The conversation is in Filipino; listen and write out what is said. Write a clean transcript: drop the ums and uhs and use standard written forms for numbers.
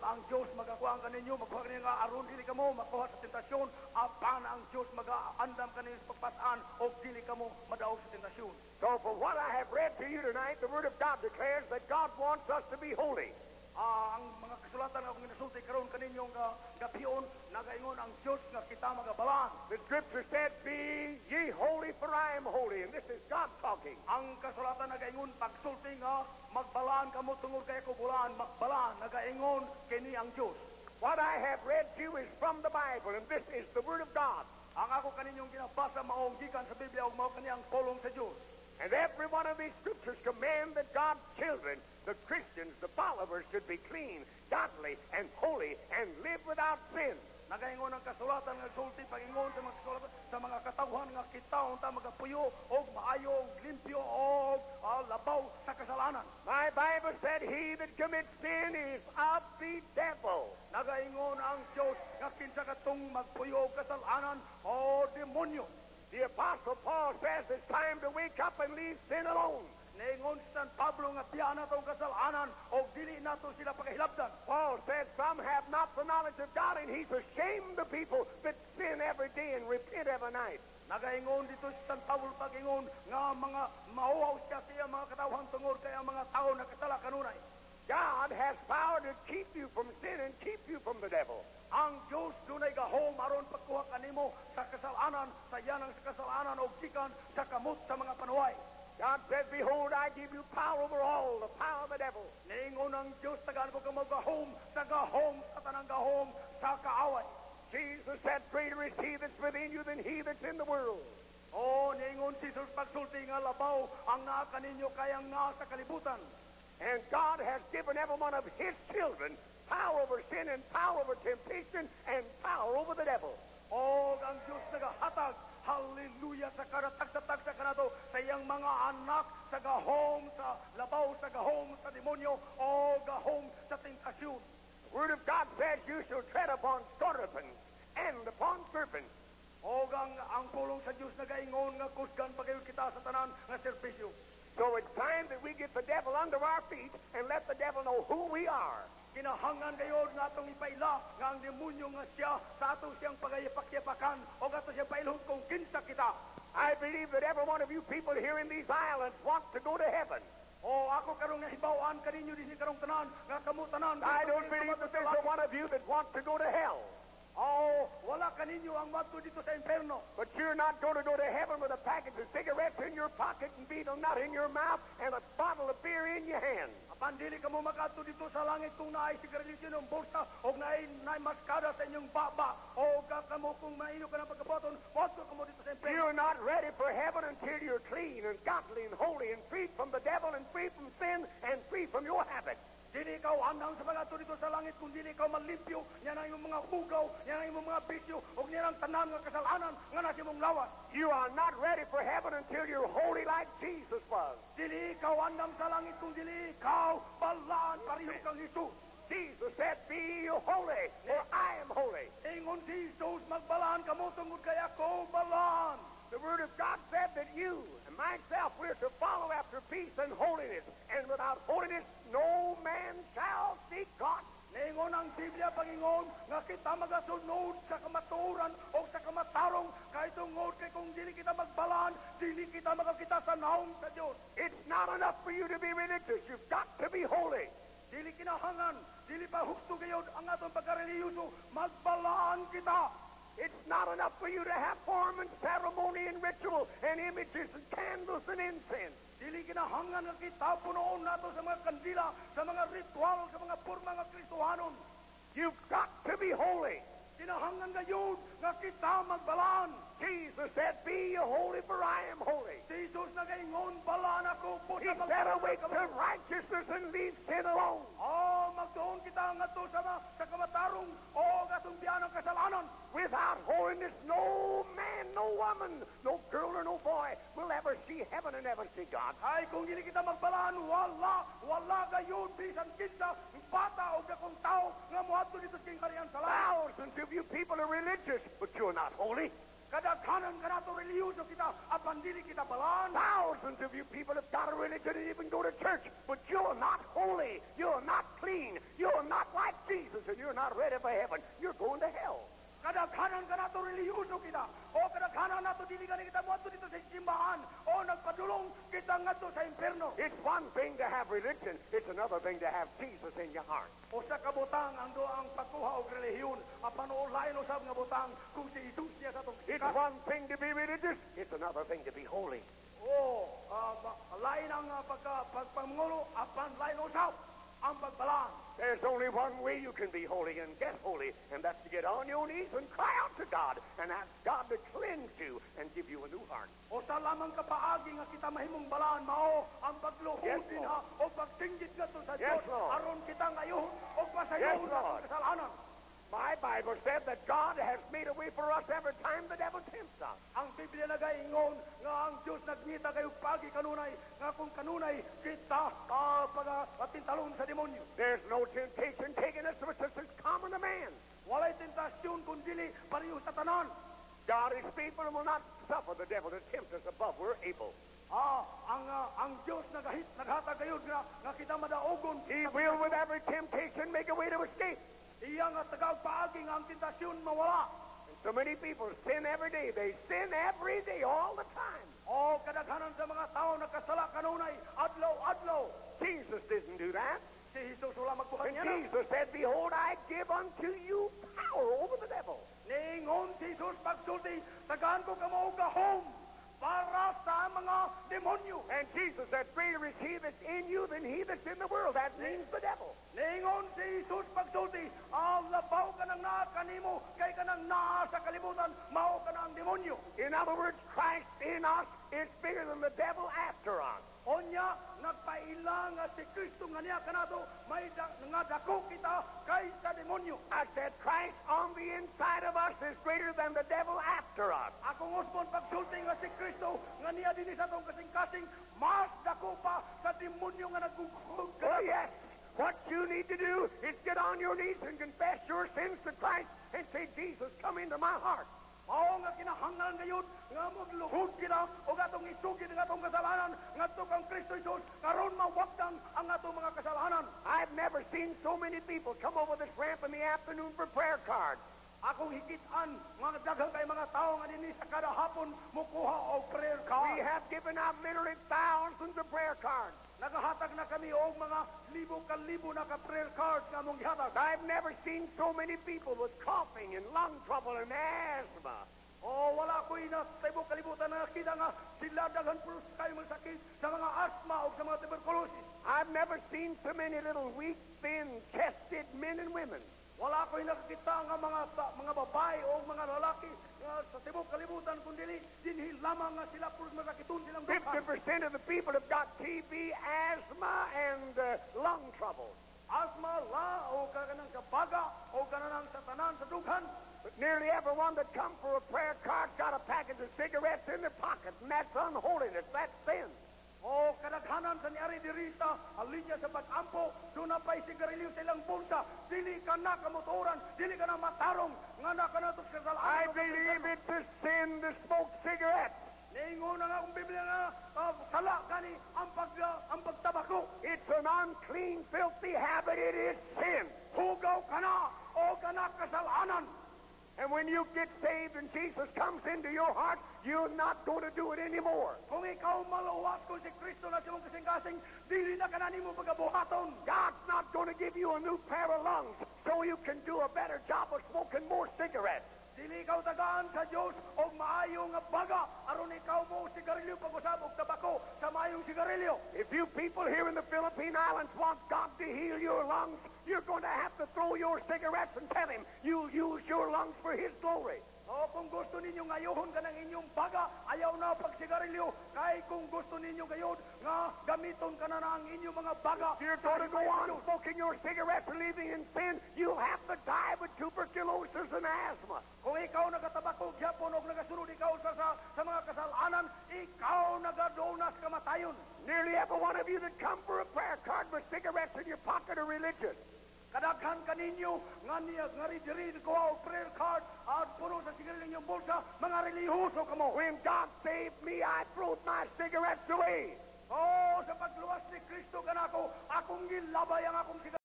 ang Diyos magakuha kaninyo, magkuha kaninyo nga aron dili kamo makuha sa tentasyon, apan ang Diyos magaandam kaninyo sa pagpataan o dili kamo madaog sa tentasyon. So from what I have read to you tonight, the Word of God declares that God wants us to be holy. Ang mga kasulatan nga akong ginasulti karon kaninyong gapion, nagaingon ang Diyos nga kita magabalaan. The Scripture said, "Be ye holy, for I am holy." And this is God talking. Ang kasulatan nagaingon pagsulti nga magbalaan kamo tungod kay ako bulaan, magbalaan nagaingon kini ang Diyos. What I have read to you is from the Bible, and this is the Word of God. Ang ako kaninyong ginabasa maong gikan sa Biblia ug mao kani ang pulong sa Diyos. And every one of these scriptures command that God's children, the Christians, the followers, should be clean, godly, and holy, and live without sin. Nagaingon ang kasulatan nga sulti pagingon sa mga kasulatan sa mga katawhan nga kita unta magapuyo og maayo og limpyo og labaw sa kasalanan. My Bible said, "He that commits sin is of the devil." Nagaingon ang Diyos nga kinsa katong magpuyo og kasalanan o demonyo. The Apostle Paul says it's time to wake up and leave sin alone. Naingon si San Pablo nga tiyan na itong kasalanan o dili na ito sila pagkahilabdan. Paul says some have not the knowledge of God, and he's ashamed the people that sin every day and repent every night. Nagaingon dito si San Pablo pagingon nga mga mauaw siya siya mga katawhan tungod kaya mga tao na kasala kanunay. God has power to keep you from sin and keep you from the devil. Ang Diyos dunay gahom aron pagkuha kanimo sa kasalanan, sa yanang sa kasalanan o gikan sa kamot sa mga panuway. God says, "Behold, I give you power over all the power of the devil." Niingon ang Diyos tagaan ko kamo gahom sa tanang gahom sa kaaway. Jesus said, "Greater is he that's within you than he that's in the world." Niingon si Jesus pagsulti nga labaw ang naa kaninyo kayang nga sa kalibutan. And God has given every one of his children power over sin and power over temptation and power over the devil. Ang Diyos nagahatag, hallelujah, sa karatag-sa kanato sa iyang mga anak sa gahom sa labaw, sa gahom sa demonyo o gahom sa tentasyon. The Word of God says, "You shall tread upon scorpions and upon serpents." Ang pulong sa Diyos nagaingon nga kusgan pagayon kita sa tanan nga serbisyo. So it's time that we get the devil under our feet and let the devil know who we are. Kinahangan kayo nga itong ipaila nga ang demonyo nga siya sa ato siyang pagayapak-yapakan o ato siyang pailhon kung kinsa kita. I believe that every one of you people here in these islands wants to go to heaven. Ako karong nahibawaan kaninyo din karong tanan nga kamo tanan. I don't believe that there's one of you that wants to go to hell. Wala kaninyo ang madto dito sa inferno. But you're not going to go to heaven with a package of cigarettes in your pocket and beetle nut in your mouth and a bottle of beer in your hand. Apan dili ka mo makadto dito sa langit kung naay sigarilyo ng bulsa o naay maskada sa inyong baba o kamo kung mainyo ka ng pagkaboton, madto ka mo dito sa inferno. You're not ready for heaven until you're clean and godly and holy and free from the devil and free from sin and free from your habits. Dili ikaw andang sa mga dito sa langit kung dili ikaw malimpyo, yan ang iyong mga hugaw, yan ang iyong mga bisyo, o yan ang tanan nga kasalanan nga nasa imong lawas. You are not ready for heaven until you're holy like Jesus was. Dili ikaw andam sa langit kung dili ikaw balaan pareho kang Jesus. Jesus said, "Be holy, for I am holy." Ingon si Jesus, magbalaan ka mo tungod kay ako balaan. The Word of God said that you and myself, we're to follow after peace and holiness. And without holiness, no man shall see God. Ningon ang Biblia pangingon nga kita magasunod sa kamaturan o sa kamatarong kahit tungod kay kung dili kita magbalaan, dili kita magakita sa naong sa Diyos. It's not enough for you to be religious. You've got to be holy. Dili kinahangan, dili pa husto kayo ang atong pagkareliyoso, magbalaan kita. It's not enough for you to have form and ceremony and ritual and images and candles and incense. Dili kinahangan nga kita punoon nato sa mga kandila, sa mga ritual, sa mga porma nga Kristohanon. You've got to be holy. Kinahangan ngayon nga kita magbalaan. Jesus said, "Be holy, for I am holy." Jesus nagaingon, balaan ako. He said, "Awake to righteousness and leave sin alone." Magdoon kita nga to sa kamatarong o gatong biyanang kasalanan. Without holiness, no man, no woman, no girl or no boy will ever see heaven and ever see God. Ay, kung hindi kita magbalaan, wala gayon, bisan kinsa, bata o kakong tao, nga muadto dito sa kingkarian sa langit. Thousands of you people are religious, but you're not holy. Kadaghanan ka nato reliyoso kita, apan dili kita balaan. Thousands of you people have got a religion and even go to church, but you're not holy. You're not clean. You're not like Jesus you're not ready for heaven. You're going to hell. Kadaghanan ka nato reliyoso kita. O kadaghanan nato dili ka kita mo dito sa simbahan. O nagpadulong kita ngadto sa impierno. It's one thing to have religion. It's another thing to have Jesus in your heart. O sa kabutang ang doang pagkuha og relihiyon, apan o lain usab nga butang kung si Jesus niya sa tong It's one thing to be religious. It's another thing to be holy. O lain ang pagpamungulo, apan lain usab ang pagbalaan. There's only one way you can be holy and get holy, and that's to get on your knees and cry out to God and ask God to cleanse you and give you a new heart. O sa lamang kapaagi nga kita mahimong balaan mao ang pagluhod Yes, din Lord. ha o pagtinggit ngadto sa Yes, Dios Lord. aron kita ngayon o Yes, pasayong sa Lord. kasalanan. My Bible said that God has made a way for us every time the devil tempts us. Ang Biblia nagaingon nga ang Dios nagngita kayo pagi kanunay nga kung kanunay kita patintalon sa demonyo. There's no temptation taken us which is common to man. Walay tentasyon kun dili pareho sa tanan. God is faithful and will not suffer the devil to tempt us above we're able. Ang Dios naghatag kayo nga kita madaogon. He will with every temptation make a way to escape. Iya nga tagag paagi nga ang tentasyon mawala. And so many people sin every day. They sin every day, all the time. O kadaghanan sa mga tao nagkasala kanunay adlaw-adlaw. Jesus didn't do that. Si Jesus wala magbuhat And niya na. Jesus said, behold, I give unto you power over the devil. Ningon si Jesus pagsulti, tagaan ko kamo og gahom para sa mga demonyo. And Jesus said, greater is he that's in you than he that's in the world. That means the devil. Ningon si Jesus pagsulti, labaw ka ng naa kanimo, kay ka ng naa sa kalibutan, mao ka na ang demonyo. In other words, Christ in us is bigger than the devil after us. Onya, nagpailang nga si Kristo nga niya kanato, may nga dako kita kay sa demonyo. I said, Christ on the inside of us is greater than the devil after us. Akong usbon pagsulti nga si Kristo nga niya din sa tong kasing-kasing, mas dako pa sa demonyo nga nagugugod ka. Oh, yes. What you need to do is get on your knees and confess your sins to Christ and say, Jesus, come into my heart. Mao nga kinahanglan ngayon nga magluhod kita o atong isugid ang atong kasalanan ngadto kang Kristo Jesus karon mawagdang ang atong mga kasalanan. I've never seen so many people come over this ramp in the afternoon for prayer cards. Akong hikitan mga daghang kay mga tao nga dinhi sa kada hapon mukuha og prayer card. We have given out literally thousands of prayer cards. Nagahatag na kami og mga libo na ka prayer cards nga among gihatag. I've never seen so many people with coughing and lung trouble and asthma. O wala ko'y na sa ibong kalibutan na nakita nga sila daghan pulos kayo mga sakit sa mga asthma o sa mga tuberculosis. I've never seen so many little weak, thin, chested men and women. Wala ko'y nakita nga mga babae o mga lalaki sa tibok kalibutan kundi dinhi lamang nga sila pulos masakiton silang duha. 50% of the people have got TB, asthma, and lung trouble. Asthma, o kanang sa baga o kanang sa tanan sa dughan. But nearly everyone that come for a prayer card's got a package of cigarettes in their pocket, and that's unholiness. That's sin. O kadaghanan sa niari diri sa linya sa pag-ampo, doon na pa'y sigarilyo sa ilang bulsa. Dili ka na kamotoran, dili ka na matarong, nga na ka na ito sa kasalanan. I believe it's a sin to smoke cigarettes. Naingon na nga kung Biblia nga, sala gani ang pagtabako. It's an unclean, filthy habit. It is sin. Hugaw ka na, o ka na kasalanan. And when you get saved and Jesus comes into your heart, you're not going to do it anymore. Kung ikaw maluwas kung si Kristo na siyong kasing-kasing, dili na ka na nimo pagkabuhaton. God's not going to give you a new pair of lungs so you can do a better job of smoking more cigarettes. Dili ikaw tagaan sa Diyos o maayong nga baga aron ikaw mo sigarilyo pag-usab og tabako sa maayong sigarilyo. If you people here in the Philippine Islands want God to heal your lungs, you're going to have to throw your cigarettes and tell him you'll use your lungs for his glory. O kung gusto ninyo ngayon ka ng inyong baga, ayaw na pagsigarilyo. Kay kung gusto ninyo ngayon nga gamiton ka na ang inyong mga baga. If you're going to go on smoking your cigarettes and living in sin, you'll have to die with tuberculosis and asthma. Kung ikaw nagatabako gyapon o nagasunod ikaw sa mga kasalanan, ikaw nagadonas kamatayon. Nearly every one of you that come for a prayer card with cigarettes in your pocket are religious. Kadaghan kaninyo nga diri ko og prayer card at puno sa sigarilyo inyong bulsa, mga relihiyoso kamo. When God saved me, I threw my cigarettes away. Oh, sa pagluwas ni Kristo kanako, akong gilabay ang akong sigarilyo.